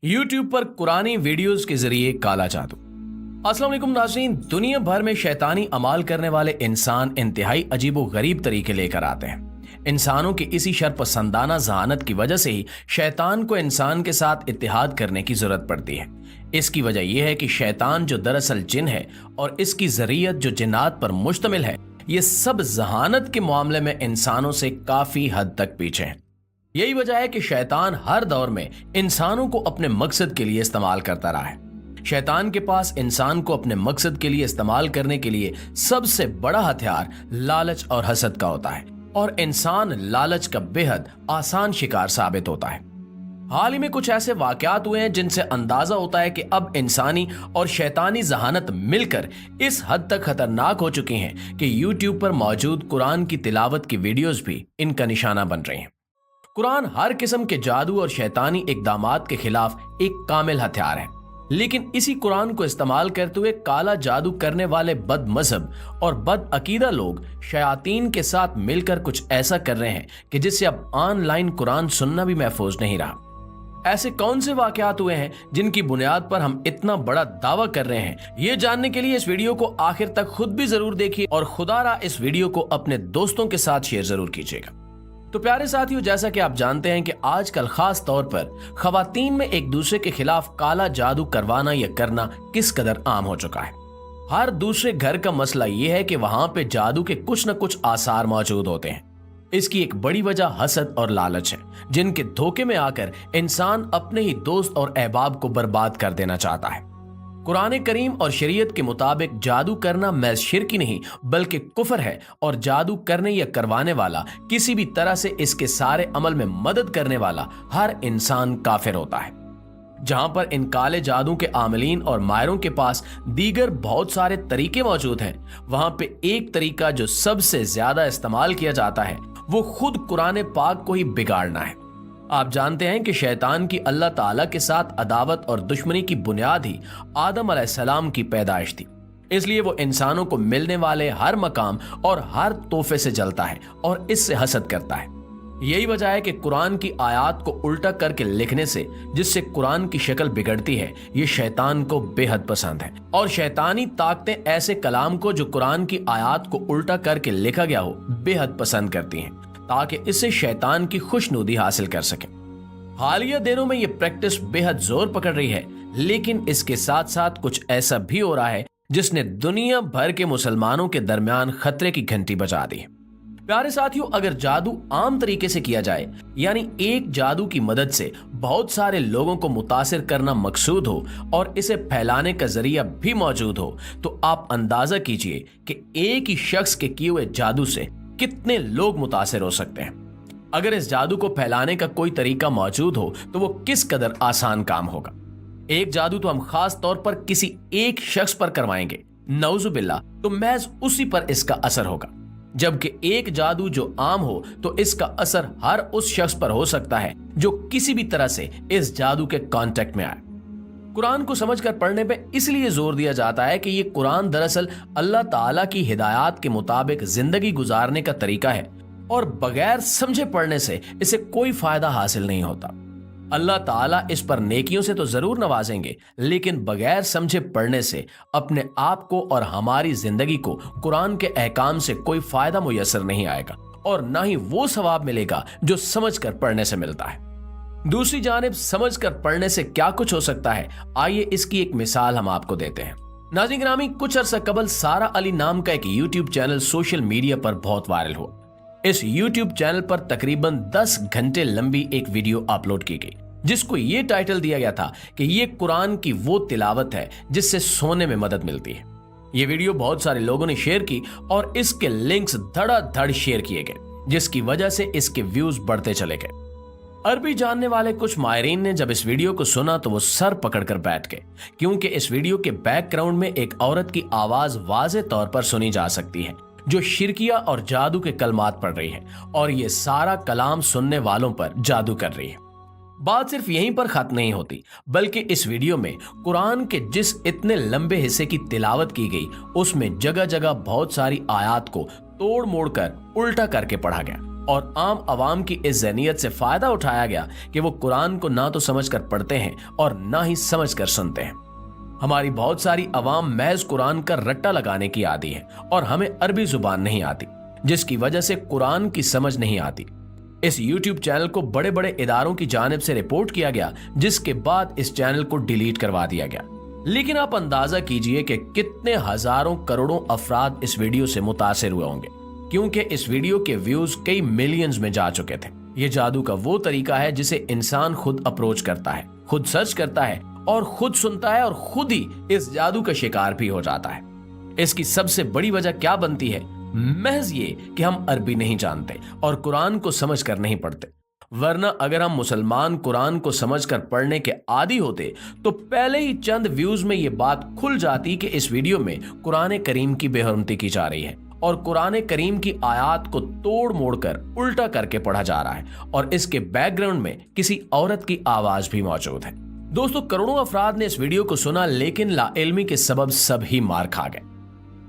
YouTube पर कुरानी videos के जरिए काला जादू। अस्सलाम वालेकुम नाज़रीन, दुनिया भर में शैतानी अमाल करने वाले इंसान इंतहाई अजीबो गरीब तरीके लेकर आते हैं। इंसानों की इसी शरपसंदाना जहानत की वजह से ही शैतान को इंसान के साथ इत्तेहाद करने की जरूरत पड़ती है। इसकी वजह यह है कि शैतान जो दरअसल जिन है और इसकी जरियत जो जिन्नात पर मुश्तमिल है, ये सब जहानत के मामले में इंसानों से काफी हद तक पीछे हैं। यही वजह है कि शैतान हर दौर में इंसानों को अपने मकसद के लिए इस्तेमाल करता रहा है। शैतान के पास इंसान को अपने मकसद के लिए इस्तेमाल करने के लिए सबसे बड़ा हथियार लालच और हसद का होता है, और इंसान लालच का बेहद आसान शिकार साबित होता है। हाल ही में कुछ ऐसे वाकयात हुए हैं जिनसे अंदाजा होता है कि अब इंसानी और शैतानी जहानत मिलकर इस हद तक खतरनाक हो चुकी हैं कि यूट्यूब पर मौजूद कुरान की तिलावत की वीडियोस भी इनका निशाना बन रही हैं। कुरान हर किस्म के जादू और शैतानी इकदामात के खिलाफ एक कामिल हथियार है, लेकिन इसी कुरान को इस्तेमाल करते हुए काला जादू करने वाले बद मजहब और बद अकीदा लोग शयातीन के साथ मिलकर कुछ ऐसा कर रहे हैं कि जिससे अब ऑनलाइन कुरान सुनना भी महफूज नहीं रहा। ऐसे कौन से वाकयात हुए हैं जिनकी बुनियाद पर हम इतना बड़ा दावा कर रहे हैं? ये जानने के लिए इस वीडियो को आखिर तक खुद भी जरूर देखिए और खुदारा इस वीडियो को अपने दोस्तों के साथ शेयर जरूर कीजिएगा। तो प्यारे साथियों, जैसा कि आप जानते हैं कि आजकल खास तौर पर खवातीन में एक दूसरे के खिलाफ काला जादू करवाना या करना किस कदर आम हो चुका है। हर दूसरे घर का मसला यह है कि वहां पे जादू के कुछ न कुछ आसार मौजूद होते हैं। इसकी एक बड़ी वजह हसद और लालच है, जिनके धोखे में आकर इंसान अपने ही दोस्त और अहबाब को बर्बाद कर देना चाहता है। कुरान करीम और शरीयत के मुताबिक जादू करना महज शिर्क ही नहीं बल्कि कुफर है, और जादू करने या करवाने वाला, किसी भी तरह से इसके सारे अमल में मदद करने वाला हर इंसान काफिर होता है। जहां पर इन काले जादू के आमलीन और मायरों के पास दीगर बहुत सारे तरीके मौजूद हैं, वहां पे एक तरीका जो सबसे ज्यादा इस्तेमाल किया जाता है वो खुद कुरान पाक को ही बिगाड़ना है। आप जानते हैं कि शैतान की अल्लाह ताला के साथ अदावत और दुश्मनी की बुनियाद ही आदम अलैहिस्सलाम की पैदाइश थी। इसलिए वो इंसानों को मिलने वाले हर मकाम और हर तोहफे से जलता है और इससे हसद करता है। यही वजह है कि कुरान की आयात को उल्टा करके लिखने से, जिससे कुरान की शक्ल बिगड़ती है, ये शैतान को बेहद पसंद है। और शैतानी ताकतें ऐसे कलाम को जो कुरान की आयात को उल्टा करके लिखा गया हो बेहद पसंद करती हैं, ताकि इससे शैतान की खुशनुदी हासिल कर सके। हालिया दिनों में ये प्रैक्टिस बेहद जोर पकड़ रही है, लेकिन इसके साथ साथ कुछ ऐसा भी हो रहा है जिसने दुनिया भर के मुसलमानों के दरमियान खतरे की घंटी बजा दी। प्यारे साथियों, अगर जादू आम तरीके से किया जाए, यानी एक जादू की मदद से बहुत सारे लोगों को मुतासिर करना मकसूद हो और इसे फैलाने का जरिया भी मौजूद हो, तो आप अंदाजा कीजिए कि एक ही शख्स के किए हुए जादू से कितने लोग मुतासिर हो सकते हैं। अगर इस जादू को फैलाने का कोई तरीका मौजूद हो तो वो किस कदर आसान काम होगा। एक जादू तो हम खास तौर पर किसी एक शख्स पर करवाएंगे, नऊजुबिल्लाह, तो महज उसी पर इसका असर होगा। जबकि एक जादू जो आम हो तो इसका असर हर उस शख्स पर हो सकता है जो किसी भी तरह से इस जादू के कांटेक्ट में आए। कुरान को समझकर पढ़ने पे इसलिए जोर दिया जाता है कि ये कुरान दरअसल अल्लाह ताला की हिदायत के मुताबिक जिंदगी गुजारने का तरीका है, और बगैर समझे पढ़ने से इसे कोई फायदा हासिल नहीं होता। अल्लाह ताला इस पर नेकियों से तो जरूर नवाजेंगे, लेकिन बगैर समझे पढ़ने से अपने आप को और हमारी जिंदगी को कुरान के अहकाम से कोई फायदा मुयस्सर नहीं आएगा, और ना ही वो सवाब मिलेगा जो समझकर पढ़ने से मिलता है। दूसरी जानिब समझकर पढ़ने से क्या कुछ हो सकता है, आइए इसकी एक मिसाल हम आपको देते हैं। नाज़रीन गिरामी, कुछ अरसा कबल सारा अली नाम का एक यूट्यूब चैनल सोशल मीडिया पर बहुत वायरल हुआ। इस यूट्यूब चैनल पर तकरीबन 10 घंटे लंबी एक वीडियो अपलोड की गई, जिसको ये टाइटल दिया गया था कि ये कुरान की वो तिलावत है जिससे सोने में मदद मिलती है। ये वीडियो बहुत सारे लोगों ने शेयर की और इसके लिंक्स धड़ाधड़ शेयर किए गए, जिसकी वजह से इसके व्यूज बढ़ते चले गए। अरबी जानने वाले कुछ मायरीन ने जब इस वीडियो को सुना तो वो सर पकड़कर बैठ गए, क्योंकि इस वीडियो के बैकग्राउंड में एक औरत की आवाज वाज़े तौर पर सुनी जा सकती है जो शिरकिया और जादू के कलमात पढ़ रही है, और ये सारा कलाम सुनने वालों पर जादू कर रही है। बात सिर्फ यहीं पर खत्म नहीं होती, बल्कि इस वीडियो में कुरान के जिस इतने लंबे हिस्से की तिलावत की गई, उसमें जगह जगह बहुत सारी आयात को तोड़ मोड़ कर उल्टा करके पढ़ा गया, और आम आवाम की इस ज़हनियत से फायदा उठाया गया कि वो कुरान को ना तो समझकर पढ़ते हैं और ना ही समझकर सुनते हैं। हमारी बहुत सारी अवाम महज कुरान का रट्टा लगाने की आदी है और हमें अरबी जुबान नहीं आती, जिसकी वजह से कुरान की समझ नहीं आती। इस YouTube चैनल को बड़े बड़े इदारों की जानिब से रिपोर्ट किया गया, जिसके बाद इस चैनल को डिलीट करवा दिया गया। लेकिन आप अंदाजा कीजिए कि कितने हजारों करोड़ों अफराद इस वीडियो से मुतासिर हुए होंगे, क्योंकि इस वीडियो के व्यूज कई मिलियंस में जा चुके थे। ये जादू का वो तरीका है जिसे इंसान खुद अप्रोच करता है, खुद सर्च करता है और खुद सुनता है और खुद ही इस जादू का शिकार भी हो जाता है। इसकी सबसे बड़ी वजह क्या बनती है? महज ये कि हम अरबी नहीं जानते और कुरान को समझकर नहीं पढ़ते। वरना अगर हम मुसलमान कुरान को समझकर पढ़ने के आदी होते तो पहले ही चंद व्यूज में ये बात खुल जाती कि इस वीडियो में कुरान करीम की बेहुरमती की जा रही है और कुरान करीम की आयत को तोड़ मोड़ कर उल्टा करके पढ़ा जा रहा है और इसके बैकग्राउंड में किसी औरत की आवाज भी मौजूद है। दोस्तों, करोड़ों अफराद ने इस वीडियो को सुना, लेकिन लाइल्मी के सबब सभी मार खा गए।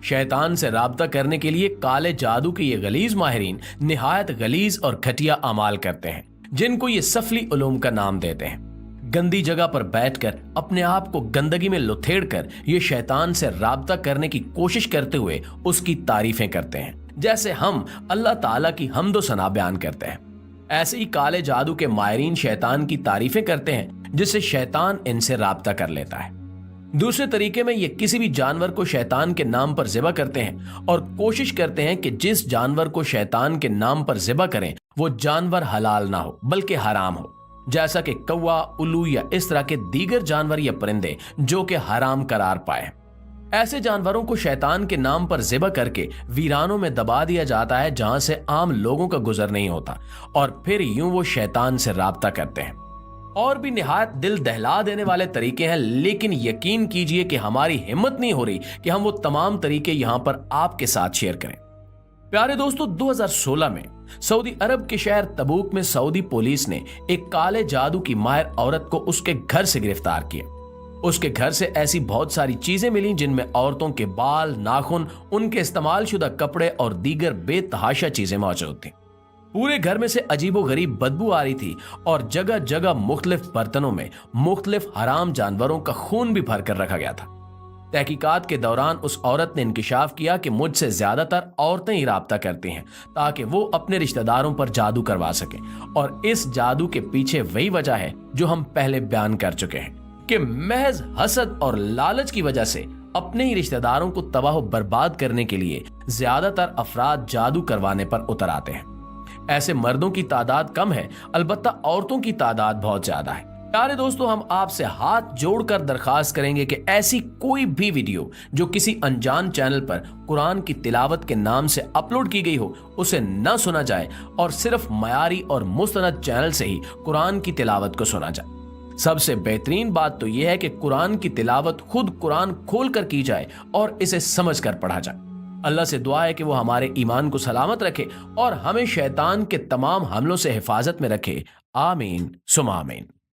शैतान से राब्ता करने के लिए काले जादू के ये गलीज माहिरीन निहायत गलीज और घटिया अमाल करते हैं, जिनको ये सफली उलूम का नाम देते हैं। गंदी जगह पर बैठकर अपने आप को गंदगी में लुथेड़ कर ये शैतान से राब्ता करने की कोशिश करते हुए उसकी तारीफें करते हैं, जैसे हम अल्लाह ताला की हम्दो सना बयान करते हैं। ऐसे ही काले जादू के माहिरीन शैतान की तारीफें करते हैं, जिससे शैतान इनसे राब्ता कर लेता है। दूसरे तरीके में ये किसी भी जानवर को शैतान के नाम पर ज़िबा करते हैं और कोशिश करते हैं कि जिस जानवर को शैतान के नाम पर ज़िबा करें वो जानवर हलाल ना हो बल्कि हराम हो, जैसा कि कौवा, उल्लू या इस तरह के दीगर जानवर या परिंदे जो कि हराम करार पाए। ऐसे जानवरों को शैतान के नाम पर ज़िबा करके वीरानों में दबा दिया जाता है, जहां से आम लोगों का गुजर नहीं होता, और फिर यूं वो शैतान से राब्ता करते हैं। और भी निहायत दिल दहला देने वाले तरीके हैं, लेकिन यकीन कीजिए कि हमारी हिम्मत नहीं हो रही कि हम वो तमाम तरीके यहां पर आपके साथ शेयर करें। प्यारे दोस्तों, 2016 में सऊदी अरब के शहर तबूक में सऊदी पुलिस ने एक काले जादू की माहिर औरत को उसके घर से गिरफ्तार किया। उसके घर से ऐसी बहुत सारी चीजें मिली जिनमें औरतों के बाल, नाखून, उनके इस्तेमाल शुदा कपड़े और दीगर बेतहाशा चीजें मौजूद थी। पूरे घर में से अजीबो गरीब बदबू आ रही थी और जगह जगह मुख्तलिफ बर्तनों में मुख्तलिफ हराम जानवरों का खून भी भर कर रखा गया था। तहकीकात के दौरान उस औरत ने इंकिशाफ किया कि मुझसे ज्यादातर औरतें ही राब्ता करती हैं ताकि वो अपने रिश्तेदारों पर जादू करवा सकें, और इस जादू के पीछे वही वजह है जो हम पहले बयान कर चुके हैं कि महज हसद और लालच की वजह से अपने ही रिश्तेदारों को तबाह बर्बाद करने के लिए ज्यादातर अफराद जादू करवाने पर उतर आते हैं। ऐसे मर्दों की तादाद कम है, अलबत्ता औरतों की तादाद बहुत ज्यादा है। प्यारे दोस्तों, हम आपसे हाथ जोड़कर दरखास्त करेंगे कि ऐसी कोई भी वीडियो जो किसी अनजान चैनल पर कुरान की तिलावत के नाम से अपलोड की गई हो उसे न सुना जाए और सिर्फ मयारी और मुस्तनद चैनल से ही कुरान की तिलावत को सुना जाए। सबसे बेहतरीन बात तो यह है कि कुरान की तिलावत खुद कुरान खोल कर की जाए और इसे समझ कर पढ़ा जाए। अल्लाह से दुआ है कि वो हमारे ईमान को सलामत रखे और हमें शैतान के तमाम हमलों से हिफाजत में रखे। आमीन सुमा आमीन।